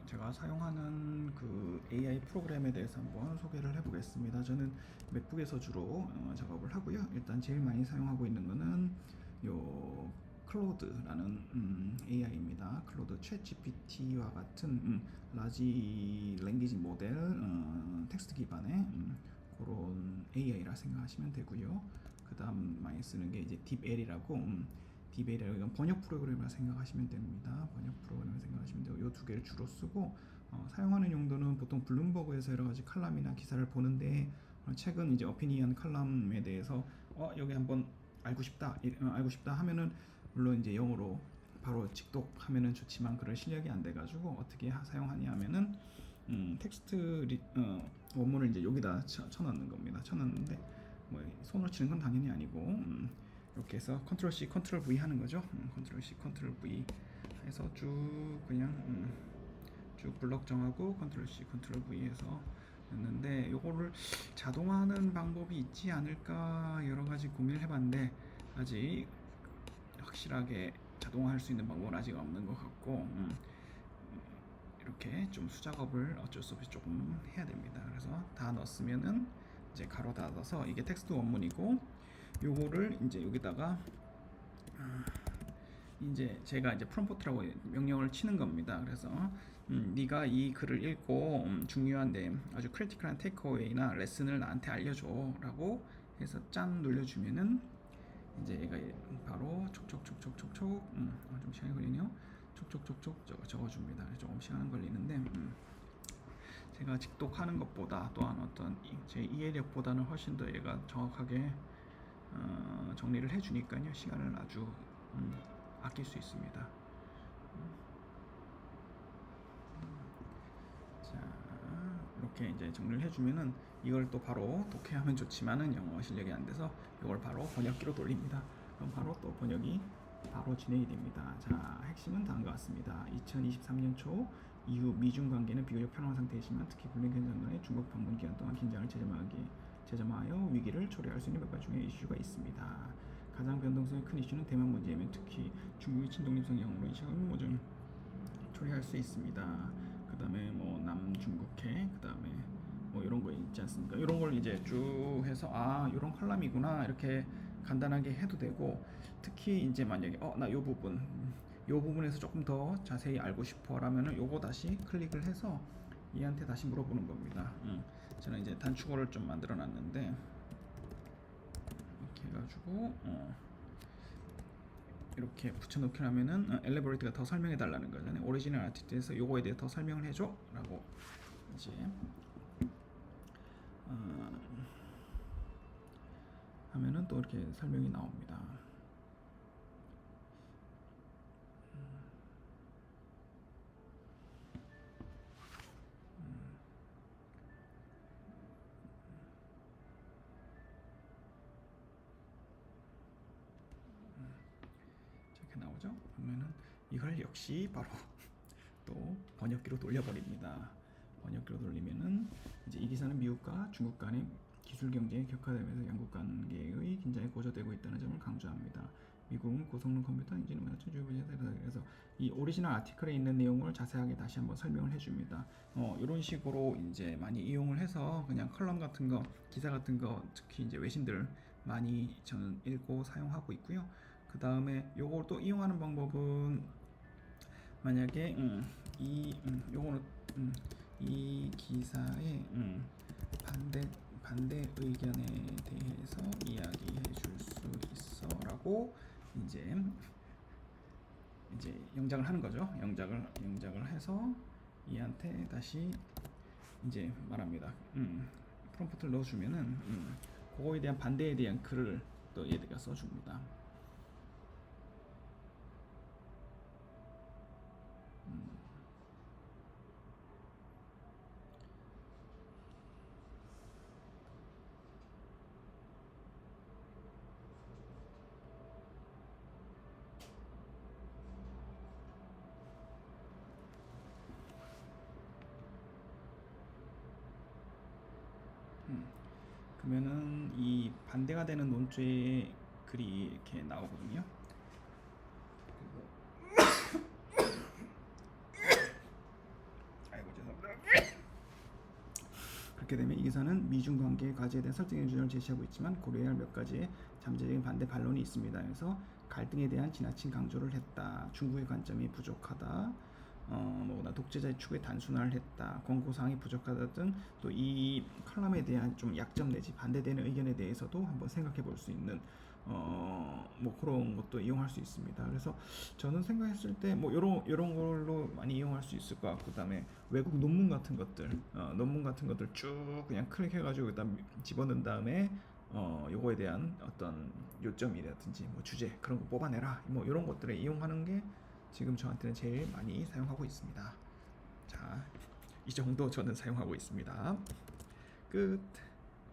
제가 사용하는 그 AI 프로그램에 대해서 한번 소개를 해보겠습니다. 저는 맥북에서 주로 작업을 하고요. 일단 제일 많이 사용하고 있는 거는 요 클로드라는 AI입니다. 클로드 챗 GPT와 같은 라지 랭귀지 모델 텍스트 기반의 그런 AI라 생각하시면 되고요. 그 다음 많이 쓰는 게 이제 딥L이라고 딥L이라고 이건 번역 프로그램이라 생각하시면 됩니다. 번역 프로그램을 생각하시면 되고 이 두 개를 주로 쓰고 사용하는 용도는 보통 블룸버그에서 여러 가지 칼럼이나 기사를 보는데 최근 이제 어피니언 칼럼에 대해서 여기 한번 알고 싶다 하면은 물론 이제 영어로 바로 직독하면은 좋지만 그런 실력이 안 돼가지고 어떻게 사용하냐 하면은 텍스트 원문을 이제 여기다 쳐넣는 겁니다. 쳐넣는데 뭐 손으로 치는 건 당연히 아니고 이렇게 해서 컨트롤 C 컨트롤 V 하는 거죠. 컨트롤 C 컨트롤 V 해서 쭉 그냥 쭉 블럭 정하고 컨트롤 C 컨트롤 V 해서 했는데 요거를 자동화하는 방법이 있지 않을까 여러 가지 고민을 해봤는데 아직 확실하게 자동화할 수 있는 방법은 아직 없는 것 같고 이렇게 좀 수작업을 어쩔 수 없이 조금 해야 됩니다. 그래서 다 넣었으면은 이제 가로 닫아서 이게 텍스트 원문이고 요거를 이제 여기다가 이제 제가 이제 프롬프트라고 명령을 치는 겁니다. 그래서 네가 이 글을 읽고 중요한데 아주 크리티컬한 테이크어웨이나 레슨을 나한테 알려줘라고 해서 짠 눌러주면은 이제 얘가 바로 촉촉촉촉촉촉 좀 시간이 걸리네요. 촉촉촉촉 적어줍니다. 조금 시간 걸리는데 제가 직독하는 것보다 또한 어떤 제 이해력보다는 훨씬 더 얘가 정확하게 정리를 해주니까요. 시간을 아주 아낄 수 있습니다. 자, 이렇게 이제 정리를 해주면은 이걸 또 바로 독해하면 좋지만은 영어 실력이 안 돼서 이걸 바로 번역기로 돌립니다. 그럼 바로 또 번역이 바로 진행이 됩니다. 자, 핵심은 다음과 같습니다. 2023년 초 이후 미중 관계는 비교적 편안한 상태이지만 특히 블링컨 장관의 중국 방문 기간 동안 긴장을 재점하여 위기를 초래할 수 있는 몇 가지 중요한 이슈가 있습니다. 가장 변동성이 큰 이슈는 대만 문제이며 특히 중국의 친독립성 영으로 이 시각을 모종 초래할 수 있습니다. 그 다음에 뭐 남중국해, 그 다음에 뭐 이런 거 있지 않습니까? 이런 걸 이제 쭉 해서 이런 컬럼이구나 이렇게 간단하게 해도 되고 특히 이제 만약에 나 요 부분에서 조금 더 자세히 알고 싶어라면은 요거 다시 클릭을 해서 얘한테 다시 물어보는 겁니다. 저는 이제 단축어를 좀 만들어 놨는데 이렇게 해가지고 이렇게 붙여놓기 하면은 엘레버레이트가 더 설명해 달라는 거잖아요. 오리지널 아티스트에서 요거에 대해 더 설명을 해줘 라고 이제 하면은 또 이렇게 설명이 나옵니다. 이렇게 나오죠. 그러면은 이걸 역시 바로 또 번역기로 돌려버립니다. 번역기로 돌리면은 이제 이 기사는 미국과 중국 간의 기술 경쟁이 격화되면서 양국 관계의 긴장이 고조되고 있다는 점을 강조합니다. 미국은 고성능 컴퓨터 엔진을 만든 주요 분야에 그래서 이 오리지널 아티클에 있는 내용을 자세하게 다시 한번 설명을 해줍니다. 이런 식으로 이제 많이 이용을 해서 그냥 컬럼 같은 거, 기사 같은 거 특히 이제 외신들 많이 저는 읽고 사용하고 있고요. 그 다음에 요걸 또 이용하는 방법은 만약에 요거는 이 기사의 반대 의견에 대해서 이야기해 줄 수 있어라고 이제 영작을 하는 거죠. 영작을 해서 얘한테 다시 이제 말합니다. 프롬프트를 넣어주면은 그거에 대한 반대에 대한 글을 또 얘가 써줍니다. 그러면은 이 반대가 되는 논조의 글이 이렇게 나오거든요. 그렇게 되면 이 기사는 미중 관계 과제에 대한 설득의 기준을 제시하고 있지만 고려해야 할 몇 가지의 잠재적인 반대 반론이 있습니다. 그래서 갈등에 대한 지나친 강조를 했다. 중국의 관점이 부족하다. 뭐나 독재자의 추구에 단순화를 했다. 권고사항이 부족하다 등 또 이 칼럼에 대한 좀 약점 내지 반대되는 의견에 대해서도 한번 생각해 볼 수 있는 뭐 그런 것도 이용할 수 있습니다. 그래서 저는 생각했을 때 뭐 요런 걸로 많이 이용할 수 있을 것 같고, 그다음에 외국 논문 같은 것들 쭉 그냥 클릭해가지고 일단 집어넣은 다음에 요거에 대한 어떤 요점이라든지 뭐 주제 그런 거 뽑아내라, 뭐 이런 것들에 이용하는 게 지금 저한테는 제일 많이 사용하고 있습니다. 자, 이 정도 저는 사용하고 있습니다. 끝.